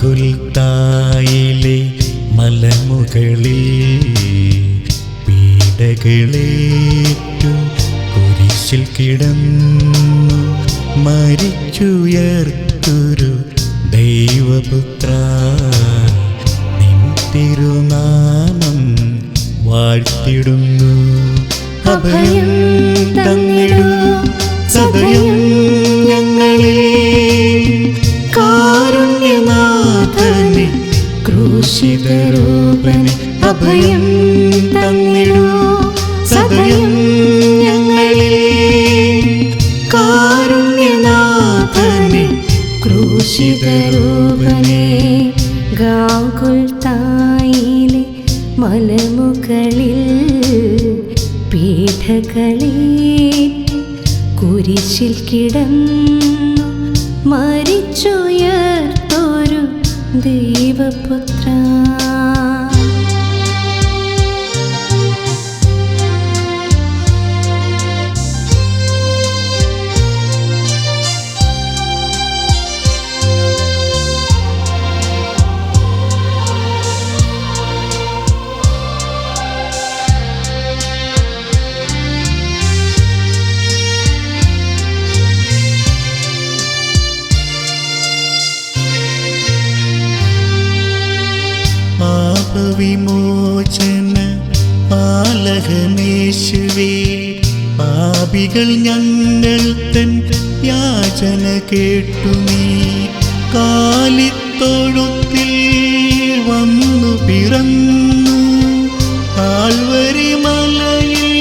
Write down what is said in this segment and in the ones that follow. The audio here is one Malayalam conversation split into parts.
ഗാഗുൽത്തായിലെ മലമുകളിൽ പീഡകളേറ്റു കുരിശിൽ കിടന്നു മരിച്ചുയർത്തൊരു ദൈവപുത്ര, നിൻ തിരുനാമം വാഴ്ത്തിടുന്നു. അഭയം തന്നിടൂ സദയം ഞങ്ങളെ, കാരുണ്യനാഥനെ ക്രൂശിതരൂപനെ. അഭയം തന്നിടൂ സദയം ഞങ്ങളെ, കാരുണ്യനാഥനെ ക്രൂശിതരൂപനെ. ഗാഗുൽത്തായിലെ മലമുകളിൽ പീഡകളേറ്റ് കുരിശിൽ കിടന്നു മരിച്ചുയർത്തൊരു ദൈവപുത്ര. പാപവിമോചന പാലകനേശുവേ, പാപികൾ ഞങ്ങൾ തൻ യാചന കേട്ടു നീ കാലിത്തൊഴുത്തിൽ വന്നു പിറന്നു. കാൽവരി മലയിൽ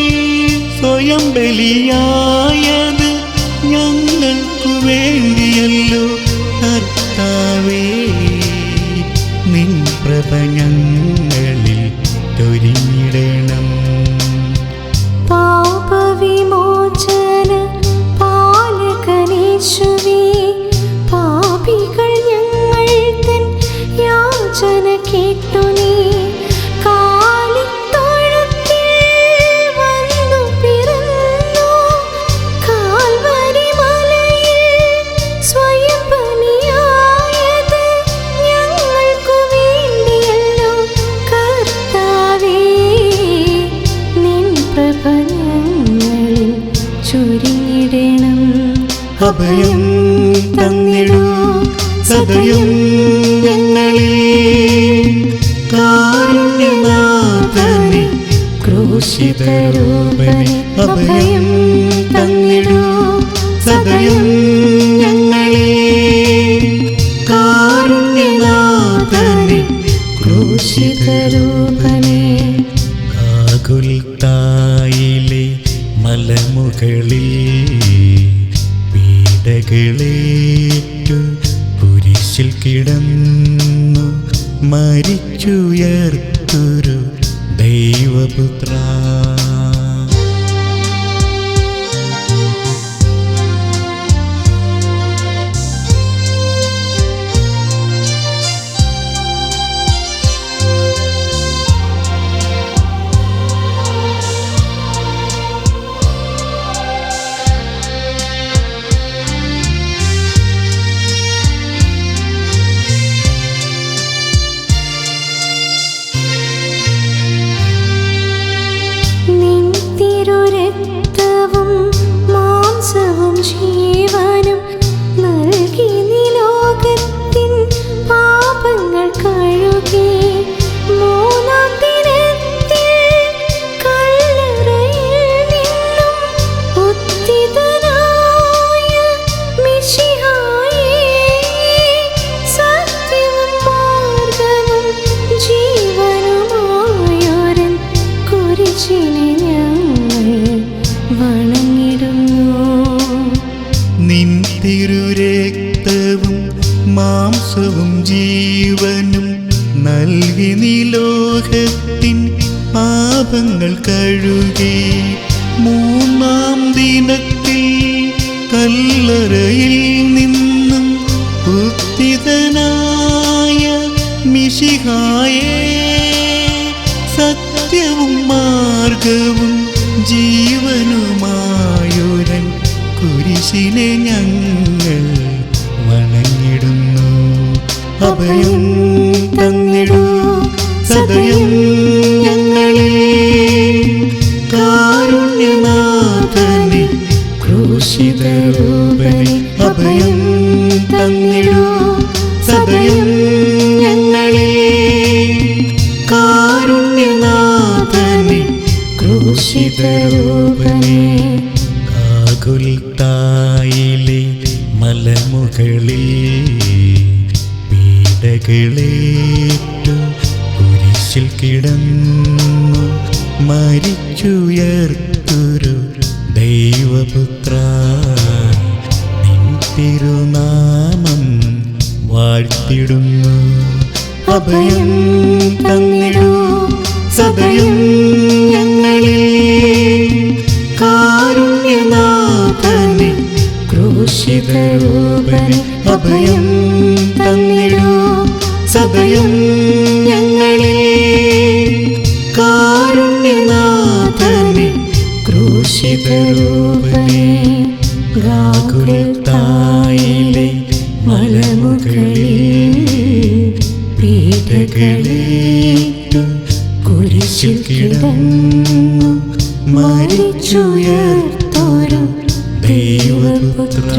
സ്വയം ബലിയായത് ഞങ്ങൾക്കു വേണ്ടിയല്ലോ കർത്താവേ. നിൻ പ്രഭ ഞങ്ങളിൽ ചൊരിഞ്ഞിടണം. പാപവിമോചന പാലകനേശുവേ, പാപികൾ ഞങ്ങൾ തൻ യാചന കേട്ടു നീ കാലിത്തൊഴുത്തിൽ വന്നു പിറന്നു. കാൽവരി മലയിൽ സ്വയം ബലിയായത് ഞങ്ങൾക്കു വേണ്ടിയല്ലോ കർത്താവേ. നിൻ പ്രഭ ഞങ്ങളിൽ ചൊരിഞ്ഞിടണം. അഭയം തന്നിടൂ സദയം ഞങ്ങളെ, കാരുണ്യനാഥനെ ക്രൂശിതരൂപനെ. അഭയം തന്നിടൂ സദയം ഞങ്ങളെ, കാരുണ്യനാഥനെ ക്രൂശിതരൂപനെ. ഗാഗുൽത്തായിലെ മലമുകളിൽ പീഡകളേറ്റു കുരിശിൽ കിടന്നു മരിച്ചുയർത്തൊരു ദൈവപുത്ര. ജീവനും നൽകി നീ ലോകത്തിൻ പാപങ്ങൾ കഴുകി. മൂന്നാം ദിനത്തിൽ കല്ലറയിൽ നിന്നും ഉത്ഥിതനായ മിശിഹായേ, സത്യവും മാർഗ്ഗവും ജീവനുമായൊരൻ കുരിശിനെ ഞങ്ങൾ വണങ്ങിടുന്നു. നിൻ തിരുരക്തവും മാംസവും ജീവനും നൽകി നീ ലോകത്തിൻ പാപങ്ങൾ കഴുകി. മൂന്നാം ദിനത്തിൽ കല്ലറയിൽ നിന്നും ഉത്ഥിതനായ മിശിഹായേ, സത്യവും മാർഗ്ഗവും ജീവനുമായൊരൻ കുരിശിനെ ഞങ്ങൾ വണങ്ങിടുന്നു. അഭയം തന്നിടൂ സദയം ഞങ്ങളിൽ. കാരുണ്യനാഥനെ ക്രൂശിതരൂപനെ അഭയം തന്നിടൂ സദയം ഞങ്ങളിൽ. കാരുണ്യനാഥനെ ക്രൂശിതരൂപനെ. ഗാഗുൽത്തായിലെ മലമുകളിൽ പീഡകളേറ്റു കുരിശിൽ കിടന്നു മരിച്ചുയർത്തൊരു ദൈവപുത്ര, നിൻ തിരുനാമം വാഴ്ത്തിടുന്നു. അഭയം തന്നിടൂ സദയം ഞങ്ങളിൽ. കാരുണ്യനാഥനെ ക്രൂശിതരൂപനെ അഭയം തന്നിടൂ സദയം ഞങ്ങളിൽ. കാരുണ്യനാഥനെ ക്രൂശിതരൂപനെ. ഗാഗുൽത്തായിലെ മലമുകളിൽ പീഡകളേറ്റു കുരിശിൽ കിടന്നു മരിച്ചുയർത്തൊരു ദൈവപുത്ര.